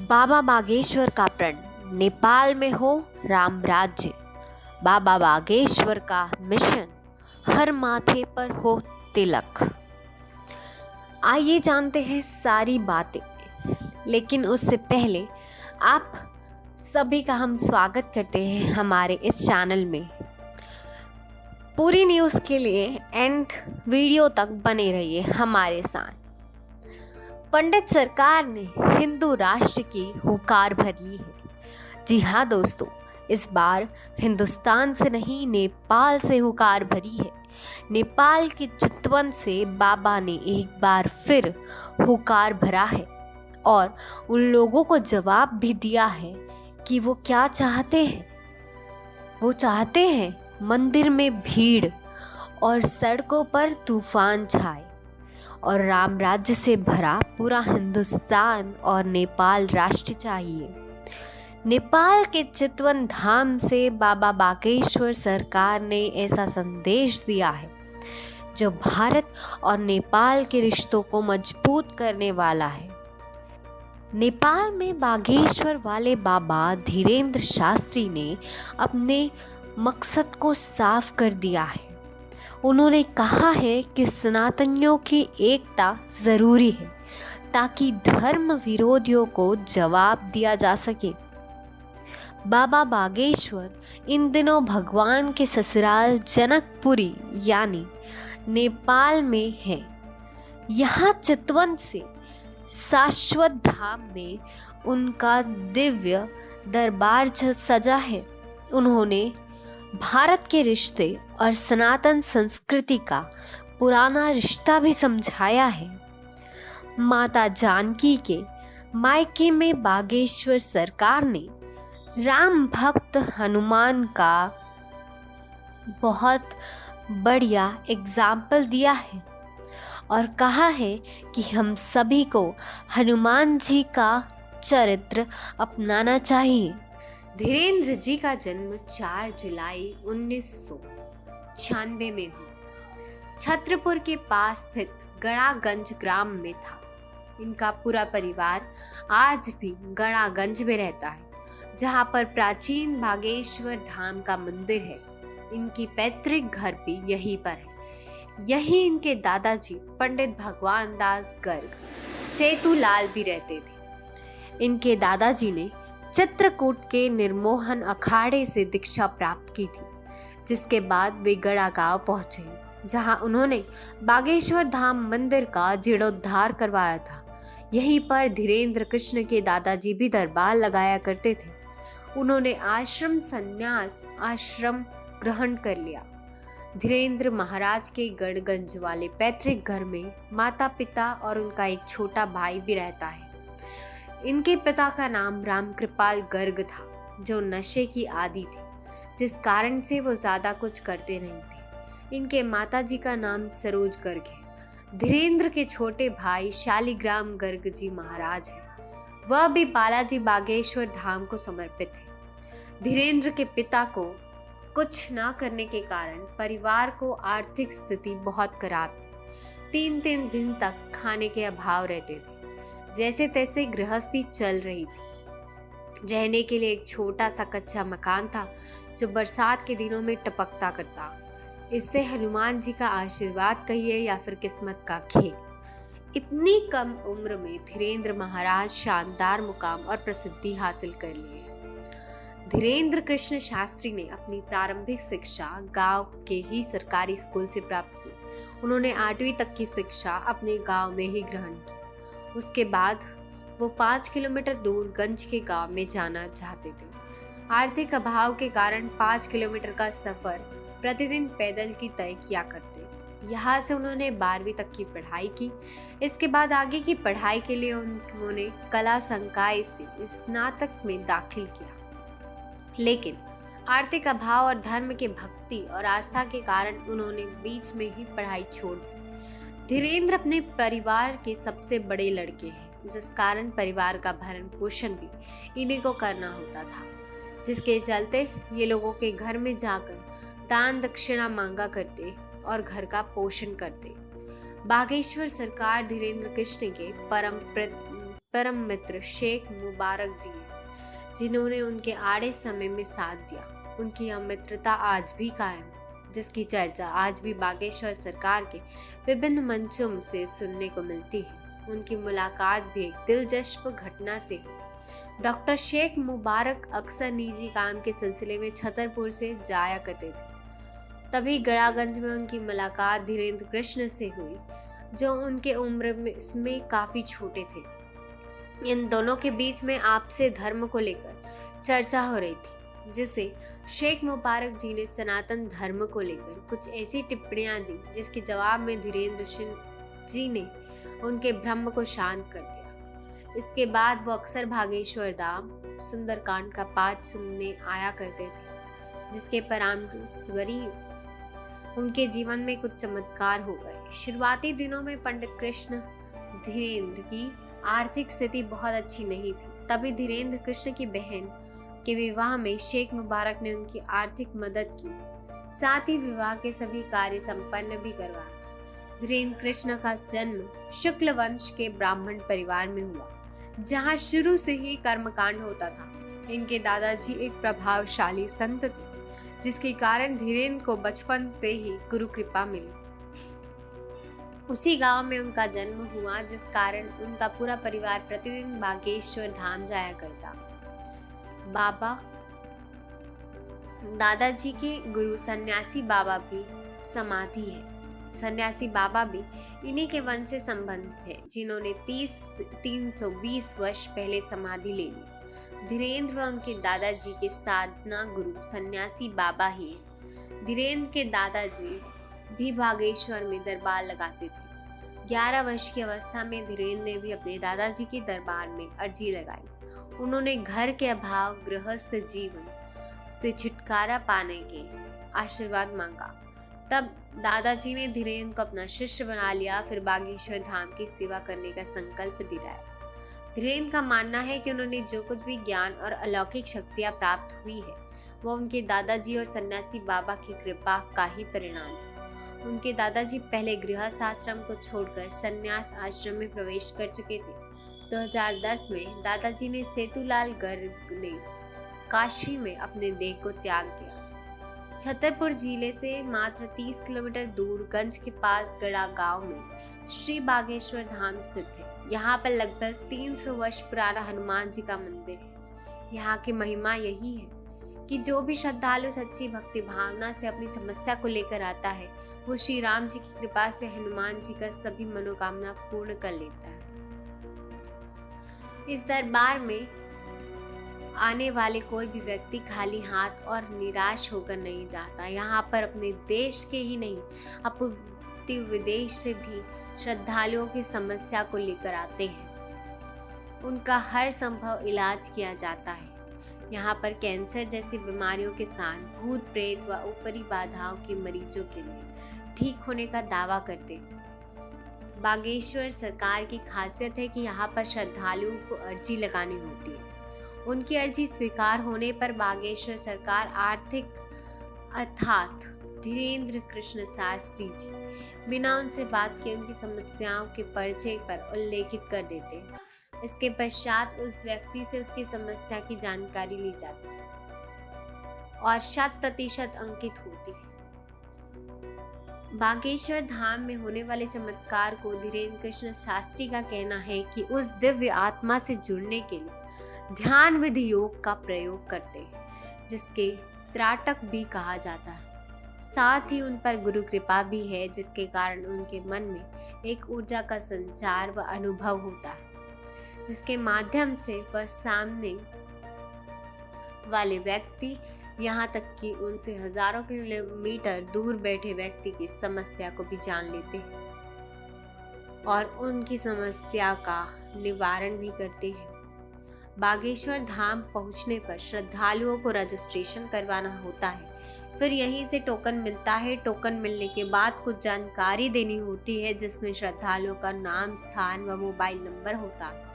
बाबा बागेश्वर का प्रण। नेपाल में हो राम राज्य, बाबा बागेश्वर का मिशन, हर माथे पर हो तिलक। आइए जानते हैं सारी बातें, लेकिन उससे पहले आप सभी का हम स्वागत करते हैं हमारे इस चैनल में। पूरी न्यूज़ के लिए एंड वीडियो तक बने रहिए हमारे साथ। पंडित सरकार ने हिंदू राष्ट्र की हुकार भरी है। जी हाँ दोस्तों, इस बार हिंदुस्तान से नहीं नेपाल से हुकार भरी है। नेपाल के चितवन से बाबा ने एक बार फिर हुकार भरा है और उन लोगों को जवाब भी दिया है कि वो क्या चाहते हैं। वो चाहते हैं मंदिर में भीड़ और सड़कों पर तूफान छाए और राम राज्य से भरा पूरा हिंदुस्तान और नेपाल राष्ट्र चाहिए। नेपाल के चितवन धाम से बाबा बागेश्वर सरकार ने ऐसा संदेश दिया है जो भारत और नेपाल के रिश्तों को मजबूत करने वाला है। नेपाल में बागेश्वर वाले बाबा धीरेन्द्र शास्त्री ने अपने मकसद को साफ कर दिया है। उन्होंने कहा है कि सनातनियों की एकता जरूरी है ताकि धर्म विरोधियों को जवाब दिया जा सके। बाबा बागेश्वर इन दिनों भगवान के ससुराल जनकपुरी यानी नेपाल में है। यहाँ चितवन से शाश्वत धाम में उनका दिव्य दरबार सजा है। उन्होंने भारत के रिश्ते और सनातन संस्कृति का पुराना रिश्ता भी समझाया है। माता जानकी के मायके में बागेश्वर सरकार ने राम भक्त हनुमान का बहुत बढ़िया एग्जाम्पल दिया है और कहा है कि हम सभी को हनुमान जी का चरित्र अपनाना चाहिए। धीरेन्द्र जी का जन्म 4 जुलाई 1996 में हुआ। छत्रपुर के पास स्थित गणागंज ग्राम में था। इनका पूरा परिवार आज भी गणागंज में रहता है, जहां पर प्राचीन बागेश्वर धाम का मंदिर है। इनकी पैतृक घर भी यहीं पर है। यहीं इनके दादाजी पंडित भगवान दास गर्ग सेतुलाल भी रहते थे। इनके दादाजी ने चित्रकूट के निर्मोहन अखाड़े से दीक्षा प्राप्त की थी, जिसके बाद वे गड़ा गांव पहुंचे, जहां उन्होंने बागेश्वर धाम मंदिर का जीर्णोद्धार करवाया था। यहीं पर धीरेन्द्र कृष्ण के दादाजी भी दरबार लगाया करते थे। उन्होंने आश्रम ग्रहण कर लिया। धीरेन्द्र महाराज के गढ़गंज वाले पैतृक घर में माता पिता और उनका एक छोटा भाई भी रहता है। इनके पिता का नाम रामकृपाल गर्ग था, जो नशे की आदी थे, जिस कारण से वो ज्यादा कुछ करते नहीं थे। इनके माताजी का नाम सरोज गर्ग है। धीरेन्द्र के छोटे भाई शालिग्राम गर्ग जी महाराज हैं। वह भी बालाजी बागेश्वर धाम को समर्पित है। धीरेन्द्र के पिता को कुछ ना करने के कारण परिवार को आर्थिक स्थिति बहुत खराब थी। 3-3 दिन तक खाने के अभाव रहते थे। जैसे तैसे गृहस्थी चल रही थी। रहने के लिए एक छोटा सा कच्चा मकान था, जो बरसात के दिनों में टपकता करता। इससे हनुमान जी का आशीर्वाद कहिए या फिर किस्मत का खेल। इतनी कम उम्र में धीरेन्द्र महाराज शानदार मुकाम और प्रसिद्धि हासिल कर लिए। धीरेन्द्र कृष्ण शास्त्री ने अपनी प्रारंभिक शिक्षा गांव के ही सरकारी स्कूल से प्राप्त की। उन्होंने 8वीं तक की शिक्षा अपने गांव में ही ग्रहण की। उसके बाद वो 5 किलोमीटर दूर गंज के गांव में जाना चाहते थे। आर्थिक अभाव के कारण 5 किलोमीटर का सफर प्रतिदिन पैदल की तय किया करते। यहाँ से उन्होंने 12वीं तक की पढ़ाई की। इसके बाद आगे की पढ़ाई के लिए उन्होंने कला संकाय से स्नातक में दाखिल किया, लेकिन आर्थिक अभाव और धर्म के भक्ति और आस्था के कारण उन्होंने बीच में ही पढ़ाई छोड़ दी। धीरेन्द्र अपने परिवार के सबसे बड़े लड़के हैं, जिस कारण परिवार का भरण पोषण भी इन्हीं को करना होता था, जिसके चलते ये लोगों के घर में जाकर दान दक्षिणा मांगा करते और घर का पोषण करते। बागेश्वर सरकार धीरेन्द्र कृष्ण के परम परम मित्र शेख मुबारक जी हैं, जिन्होंने उनके आड़े समय में साथ दिया। उनकी यह मित्रता आज भी कायम है, जिसकी चर्चा आज भी बागेश्वर सरकार के विभिन्न मंचों से सुनने को मिलती है। उनकी मुलाकात भी एक दिलचस्प घटना से हुई। डॉक्टर शेख मुबारक अक्सर निजी काम के सिलसिले में छतरपुर से जाया करते थे। तभी गड़ागंज में उनकी मुलाकात धीरेन्द्र कृष्ण से हुई, जो उनके उम्र में काफी छोटे थे। इन दोनों के बीच में आपसे धर्म को लेकर चर्चा हो रही थी, जिसे शेख मुबारक जी ने सनातन धर्म को लेकर कुछ ऐसी टिप्पणियां दी जिसके जवाब में धीरेन्द्र जी ने उनके भ्रम को शांत कर दिया। इसके बाद वो अक्सर भागेश्वर धाम सुंदरकांड का पाठ सुनने आया करते थे, जिसके परिणामस्वरूप उनके जीवन में कुछ चमत्कार हो गए। शुरुआती दिनों में पंडित कृष्ण धीरेन्द्र की आर्थिक स्थिति बहुत अच्छी नहीं थी। तभी धीरेन्द्र कृष्ण की बहन के विवाह में शेख मुबारक ने उनकी आर्थिक मदद की, साथ ही विवाह के सभी कार्य संपन्न भी करवाए। धीरेन्द्र कृष्ण का जन्म शुक्ल वंश के ब्राह्मण परिवार में हुआ, जहां शुरू से ही कर्मकांड होता था। इनके दादाजी एक प्रभावशाली संत थे, जिसके कारण धीरेन्द्र को बचपन से ही गुरु कृपा मिली। उसी गांव में उनका जन्म हुआ, जिस कारण उनका पूरा परिवार प्रतिदिन बागेश्वर धाम जाया करता। दादाजी के गुरु सन्यासी बाबा भी समाधि है। सन्यासी बाबा भी इन्हीं के वंश से संबंधित है, जिन्होंने 320 वर्ष पहले समाधि ले ली। धीरेन्द्र व उनके दादाजी के साधना गुरु सन्यासी बाबा ही हैं। धीरेन्द्र के दादाजी भी बागेश्वर में दरबार लगाते थे। 11 वर्ष की अवस्था में धीरेन्द्र ने भी अपने दादाजी के दरबार में अर्जी लगाई। उन्होंने घर के अभाव, गृहस्थ जीवन से छुटकारा पाने के आशीर्वाद मांगा। तब दादाजी ने धीरेन्द्र को अपना शिष्य बना लिया, फिर बागेश्वर धाम की सेवा करने का संकल्प दिलाया। धीरेन्द्र का मानना है कि उन्होंने जो कुछ भी ज्ञान और अलौकिक शक्तियां प्राप्त हुई है, वो उनके दादाजी और सन्यासी बाबा की कृपा का ही परिणाम है। उनके दादाजी पहले गृहस्थ आश्रम को छोड़कर सन्यास आश्रम में प्रवेश कर चुके थे। 2010 में दादाजी ने सेतुलाल गर्ग ने काशी में अपने देह को त्याग दिया। छतरपुर जिले से मात्र 30 किलोमीटर दूर गंज के पास गड़ा गांव में श्री बागेश्वर धाम स्थित है। यहाँ पर लगभग 300 वर्ष पुराना हनुमान जी का मंदिर है। यहाँ की महिमा यही है कि जो भी श्रद्धालु सच्ची भक्ति भावना से अपनी समस्या को लेकर आता है, वो श्री राम जी की कृपा से हनुमान जी का सभी मनोकामना पूर्ण कर लेता है। इस दरबार में आने वाले कोई भी व्यक्ति खाली हाथ और निराश होकर नहीं जाता। यहाँ पर अपने देश के ही नहीं, अपितु विदेश से भी श्रद्धालुओं की समस्या को लेकर आते हैं। उनका हर संभव इलाज किया जाता है। यहाँ पर कैंसर जैसी बीमारियों के साथ भूत प्रेत व ऊपरी बाधाओं के मरीजों के लिए ठीक होने का दावा करते हैं। बागेश्वर सरकार की खासियत है कि यहाँ पर श्रद्धालुओं को अर्जी लगानी होती है। उनकी अर्जी स्वीकार होने पर बागेश्वर सरकार आर्थिक अर्थात धीरेन्द्र कृष्ण शास्त्री जी बिना उनसे बात किए उनकी समस्याओं के पर्चे पर उल्लेखित कर देते हैं। इसके पश्चात उस व्यक्ति से उसकी समस्या की जानकारी ली जाती है और 100% अंकित होती है। बागेश्वर धाम में होने वाले चमत्कार को धीरेन्द्र कृष्ण शास्त्री का कहना है कि उस दिव्य आत्मा से जुड़ने के लिए ध्यान विधि योग का प्रयोग करते हैं, जिसके त्राटक भी कहा जाता है। साथ ही उन पर गुरु कृपा भी है, जिसके कारण उनके मन में एक ऊर्जा का संचार व अनुभव होता है, जिसके माध्यम से वह सामने वाले व्यक्ति यहाँ तक कि उनसे हजारों किलोमीटर दूर बैठे व्यक्ति की समस्या को भी जान लेते हैं और उनकी समस्या का निवारण भी करते हैं। बागेश्वर धाम पहुँचने पर श्रद्धालुओं को रजिस्ट्रेशन करवाना होता है, फिर यहीं से टोकन मिलता है। टोकन मिलने के बाद कुछ जानकारी देनी होती है, जिसमें श्रद्धालुओं का नाम, स्थान व मोबाइल नंबर होता है।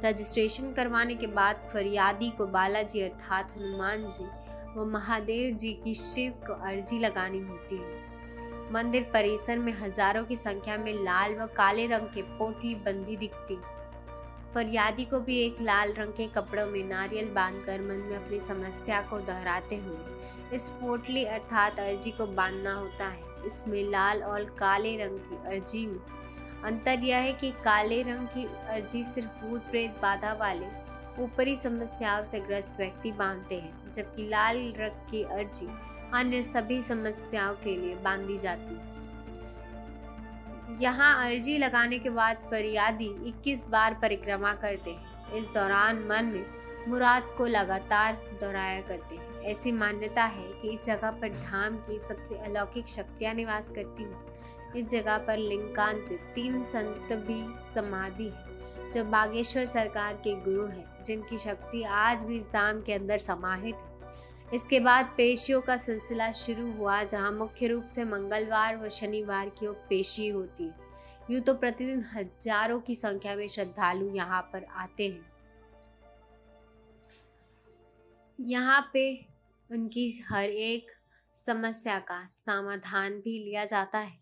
रजिस्ट्रेशन करवाने के बाद फरियादी को बालाजी अर्थात हनुमान जी व महादेव जी की शिव को अर्जी लगानी होती है। मंदिर परिसर में हजारों की संख्या में लाल व काले रंग के पोटली बंदी दिखती। फरियादी को भी एक लाल रंग के कपड़ों में नारियल बांधकर मन में अपनी समस्या को दोहराते हुए इस पोटली अर्थात अर्जी को बांधना होता है। इसमें लाल और काले रंग की अर्जी में अंतर यह है कि काले रंग की अर्जी सिर्फ भूत प्रेत बाधा वाले ऊपरी समस्याओं से ग्रस्त व्यक्ति बांधते हैं, जबकि लाल रंग की अर्जी अन्य सभी समस्याओं के लिए बांधी जाती है। यहाँ अर्जी लगाने के बाद फरियादी 21 बार परिक्रमा करते हैं। इस दौरान मन में मुराद को लगातार दोहराया करते हैं। ऐसी मान्यता है कि इस जगह पर धाम की सबसे अलौकिक शक्तियां निवास करती हैं। इस जगह पर लिंगांत 3 संत भी समाधि है जो बागेश्वर सरकार के गुरु हैं, जिनकी शक्ति आज भी इस धाम के अंदर समाहित है। इसके बाद पेशियों का सिलसिला शुरू हुआ, जहां मुख्य रूप से मंगलवार व शनिवार की पेशी होती है। यूं तो प्रतिदिन हजारों की संख्या में श्रद्धालु यहाँ पर आते हैं। यहाँ पे उनकी हर एक समस्या का समाधान भी लिया जाता है।